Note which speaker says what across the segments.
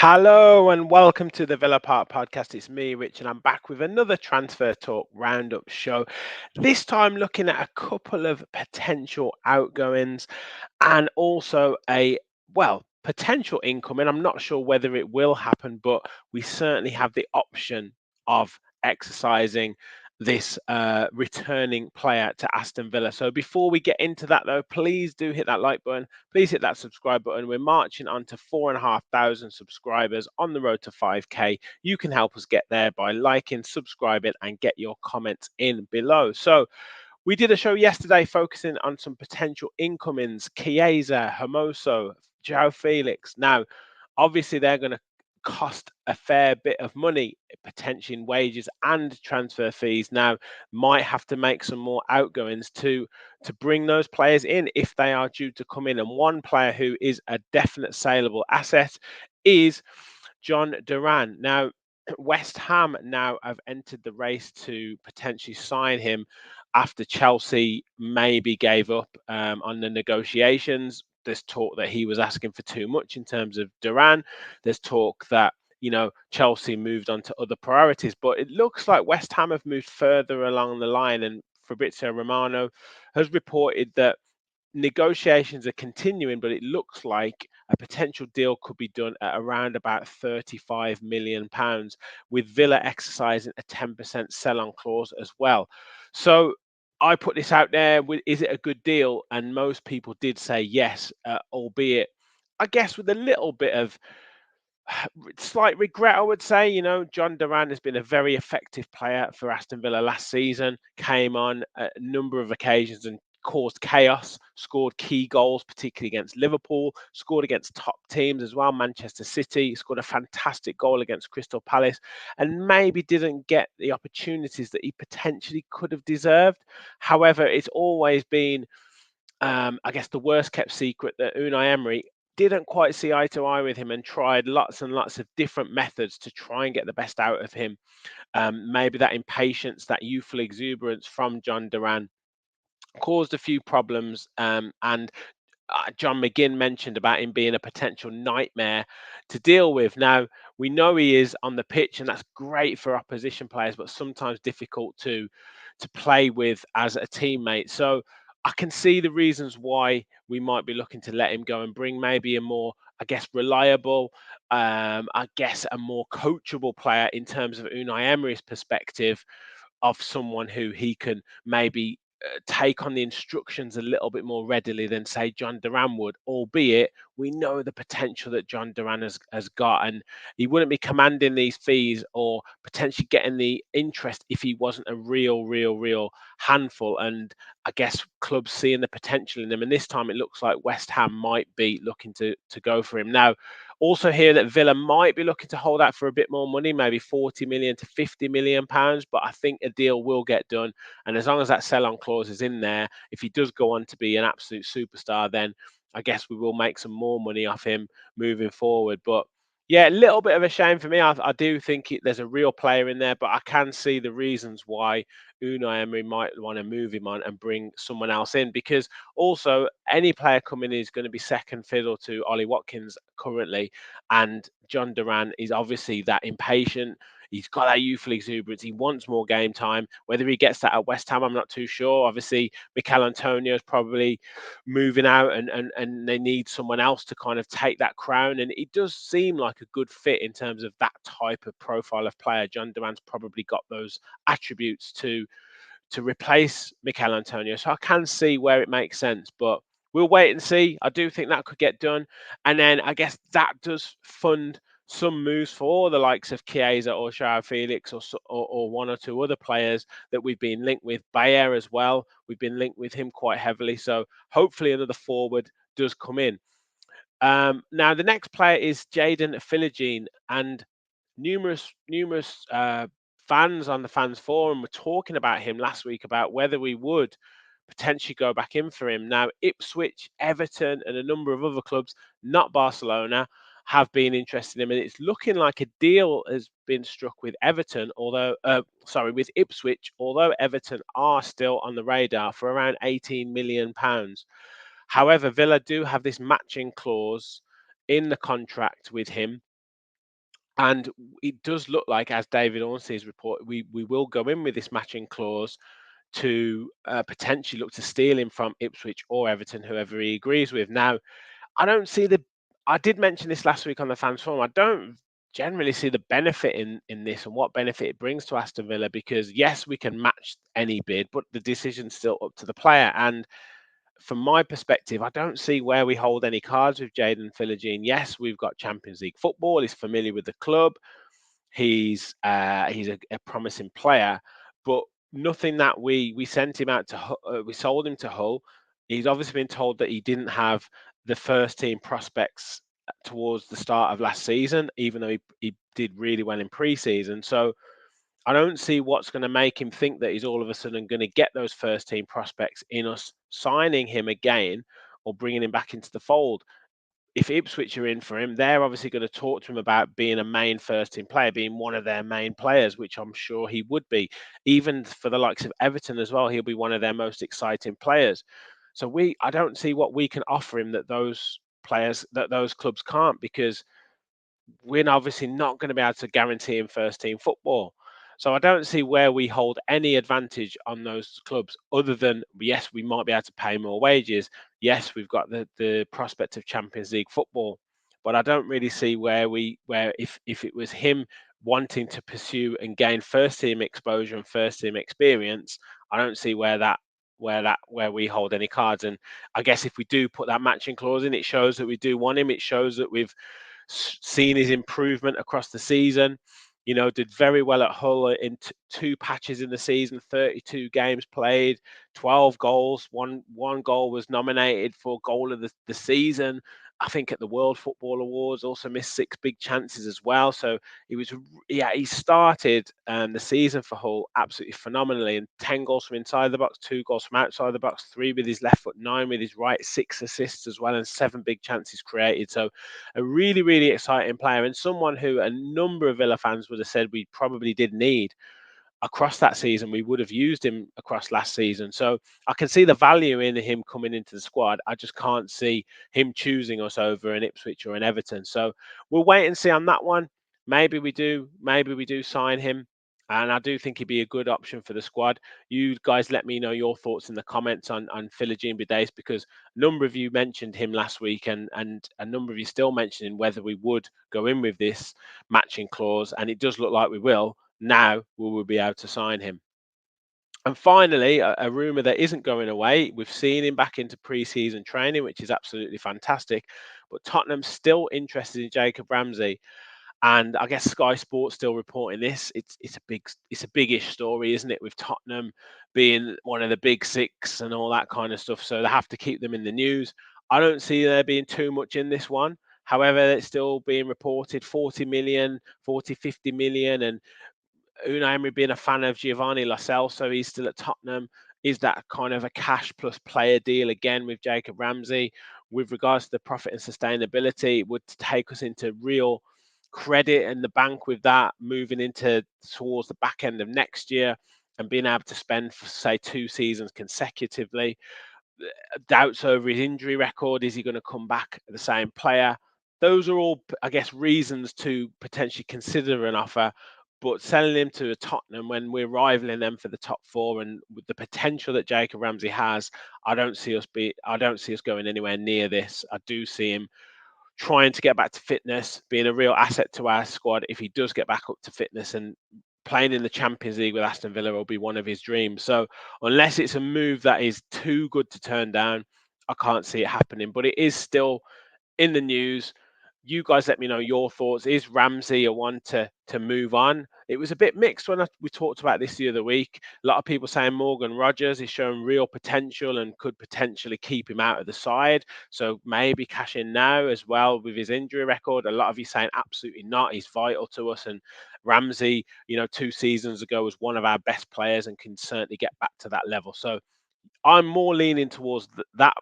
Speaker 1: Hello and welcome to the Villa Park podcast. It's me, Rich, and I'm back with another Transfer Talk Roundup show. This time looking at a couple of potential outgoings and also potential incoming. I'm not sure whether it will happen, but we certainly have the option of exercising this returning player to Aston Villa. So before we get into that, though, please do hit that like button. Please hit that subscribe button. We're marching on to 4,500 subscribers on the road to 5K. You can help us get there by liking, subscribing, and get your comments in below. So we did a show yesterday focusing on some potential incomings: Chiesa, Hermoso, João Felix. Now, obviously, they're going to cost a fair bit of money, potentially in wages and transfer fees. Now, might have to make some more outgoings to bring those players in if they are due to come in. And one player who is a definite saleable asset is John Duran. Now, West Ham now have entered the race to potentially sign him after Chelsea maybe gave up on the negotiations. There's talk that he was asking for too much in terms of Duran. There's talk that Chelsea moved on to other priorities, but it looks like West Ham have moved further along the line, and Fabrizio Romano has reported that negotiations are continuing, but it looks like a potential deal could be done at around about £35 million, with Villa exercising a 10% sell-on clause as well. So I put this out there: is it a good deal? And most people did say yes, albeit I guess with a little bit of slight regret, I would say. John Duran has been a very effective player for Aston Villa last season, came on a number of occasions and caused chaos, scored key goals, particularly against Liverpool, scored against top teams as well, Manchester City, scored a fantastic goal against Crystal Palace, and maybe didn't get the opportunities that he potentially could have deserved. However, it's always been I guess the worst kept secret that Unai Emery didn't quite see eye to eye with him and tried lots and lots of different methods to try and get the best out of him. Maybe that impatience, that youthful exuberance from John Duran caused a few problems. And John McGinn mentioned about him being a potential nightmare to deal with. Now, we know he is on the pitch, and that's great for opposition players, but sometimes difficult to play with as a teammate. So I can see the reasons why we might be looking to let him go and bring maybe a more, I guess, reliable, I guess, a more coachable player in terms of Unai Emery's perspective, of someone who he can maybe take on the instructions a little bit more readily than, say, John Duran would, albeit we know the potential that John Duran has got, and he wouldn't be commanding these fees or potentially getting the interest if he wasn't a real handful. And I guess clubs seeing the potential in him, and this time it looks like West Ham might be looking to go for him. Now, also hear that Villa might be looking to hold out for a bit more money, maybe 40 million to 50 million pounds, but I think a deal will get done. And as long as that sell-on clause is in there, if he does go on to be an absolute superstar, then I guess we will make some more money off him moving forward. But yeah, a little bit of a shame for me. I do think there's a real player in there, but I can see the reasons why Unai Emery might want to move him on and bring someone else in, because also any player coming in is going to be second fiddle to Ollie Watkins currently, and John Duran is obviously that impatient. He's got that youthful exuberance. He wants more game time. Whether he gets that at West Ham, I'm not too sure. Obviously, Mikel Antonio is probably moving out, and they need someone else to kind of take that crown. And it does seem like a good fit in terms of that type of profile of player. John Duran's probably got those attributes to replace Mikel Antonio. So I can see where it makes sense, but we'll wait and see. I do think that could get done. And then I guess that does fund some moves for the likes of Chiesa or João Felix, or one or two other players that we've been linked with. Bayer as well. We've been linked with him quite heavily. So hopefully another forward does come in. Now, the next player is Jaden Philogene, and numerous fans on the fans forum were talking about him last week, about whether we would potentially go back in for him. Now, Ipswich, Everton, and a number of other clubs, not Barcelona, have been interested in him, and it's looking like a deal has been struck with Everton, with Ipswich, although Everton are still on the radar, for around £18 million. However, Villa do have this matching clause in the contract with him, And it does look like, as David Ornstein's report, we will go in with this matching clause to potentially look to steal him from Ipswich or Everton, whoever he agrees with. Now, I don't see the. I did mention this last week on the fans forum. I don't generally see the benefit in this and what benefit it brings to Aston Villa, because yes, we can match any bid, but the decision's still up to the player. And from my perspective, I don't see where we hold any cards with Jayden Philogene. Yes, we've got Champions League football. He's familiar with the club. He's a promising player, but nothing that we sent him out to. We sold him to Hull. He's obviously been told that he didn't have the first team prospects towards the start of last season, even though he did really well in pre-season. So I don't see what's going to make him think that he's all of a sudden going to get those first team prospects in us signing him again or bringing him back into the fold. If Ipswich are in for him, they're obviously going to talk to him about being a main first team player, being one of their main players, which I'm sure he would be. Even for the likes of Everton as well, he'll be one of their most exciting players. So I don't see what we can offer him that those clubs can't, because we're obviously not going to be able to guarantee him first team football. So I don't see where we hold any advantage on those clubs other than, yes, we might be able to pay more wages. Yes, we've got the prospect of Champions League football. But I don't really see where if it was him wanting to pursue and gain first team exposure and first team experience, I don't see where we hold any cards. And I guess if we do put that matching clause in, it shows that we do want him. It shows that we've seen his improvement across the season. Did very well at Hull in two patches in the season, 32 games played, 12 goals. One goal was nominated for goal of the season. I think at the World Football Awards, also missed 6 big chances as well. So he started the season for Hull absolutely phenomenally, and 10 goals from inside the box, 2 goals from outside the box, 3 with his left foot, 9 with his right, 6 assists as well, and 7 big chances created. So a really, really exciting player, and someone who a number of Villa fans would have said we probably did need across that season. We would have used him across last season. So I can see the value in him coming into the squad. I just can't see him choosing us over an Ipswich or an Everton. So we'll wait and see on that one. Maybe we do sign him. And I do think he'd be a good option for the squad. You guys let me know your thoughts in the comments on Philogene Bidace, because a number of you mentioned him last week, and a number of you still mentioning whether we would go in with this matching clause. And it does look like we will. Now we will be able to sign him. And finally, a rumour that isn't going away. We've seen him back into pre-season training, which is absolutely fantastic. But Tottenham's still interested in Jacob Ramsey, and I guess Sky Sports still reporting this. It's a big-ish story, isn't it? With Tottenham being one of the big six and all that kind of stuff, so they have to keep them in the news. I don't see there being too much in this one. However, it's still being reported 40 million, 40, 50 million, and Unai Emery being a fan of Giovanni Lo Celso, he's still at Tottenham. Is that kind of a cash plus player deal again with Jacob Ramsey? With regards to the profit and sustainability, it would take us into real credit in the bank with that, moving into towards the back end of next year and being able to spend for, say, 2 seasons consecutively. Doubts over his injury record. Is he going to come back the same player? Those are all, I guess, reasons to potentially consider an offer. But selling him to a Tottenham when we're rivaling them for the top four, and with the potential that Jacob Ramsey has, I don't see us going anywhere near this. I do see him trying to get back to fitness, being a real asset to our squad if he does get back up to fitness, and playing in the Champions League with Aston Villa will be one of his dreams. So unless it's a move that is too good to turn down, I can't see it happening. But it is still in the news. You guys let me know your thoughts. Is Ramsey a one to move on? It was a bit mixed when we talked about this the other week. A lot of people saying Morgan Rogers is showing real potential and could potentially keep him out of the side. So maybe cash in now as well with his injury record. A lot of you saying absolutely not. He's vital to us. And Ramsey, 2 seasons ago was one of our best players and can certainly get back to that level. So I'm more leaning towards that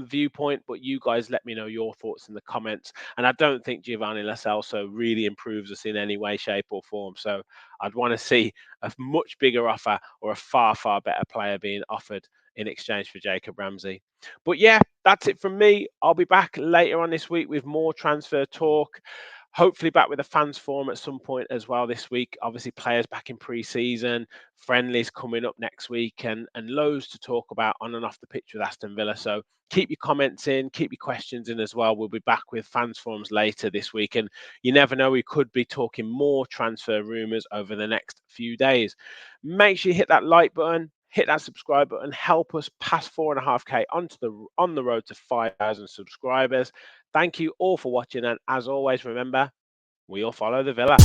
Speaker 1: viewpoint, but you guys let me know your thoughts in the comments. And I don't think Giovanni Lo Celso really improves us in any way, shape, or form. So I'd want to see a much bigger offer or a far, far better player being offered in exchange for Jacob Ramsey. But yeah, that's it from me. I'll be back later on this week with more transfer talk. Hopefully back with the fans forum at some point as well this week. Obviously players back in pre-season, friendlies coming up next week, and loads to talk about on and off the pitch with Aston Villa. So keep your comments in, keep your questions in as well. We'll be back with fans forums later this week, and you never know, we could be talking more transfer rumours over the next few days. Make sure you hit that like button, hit that subscribe button, help us pass 4.5k on the road to 5,000 subscribers. Thank you all for watching, and as always, remember, we all follow the Villa.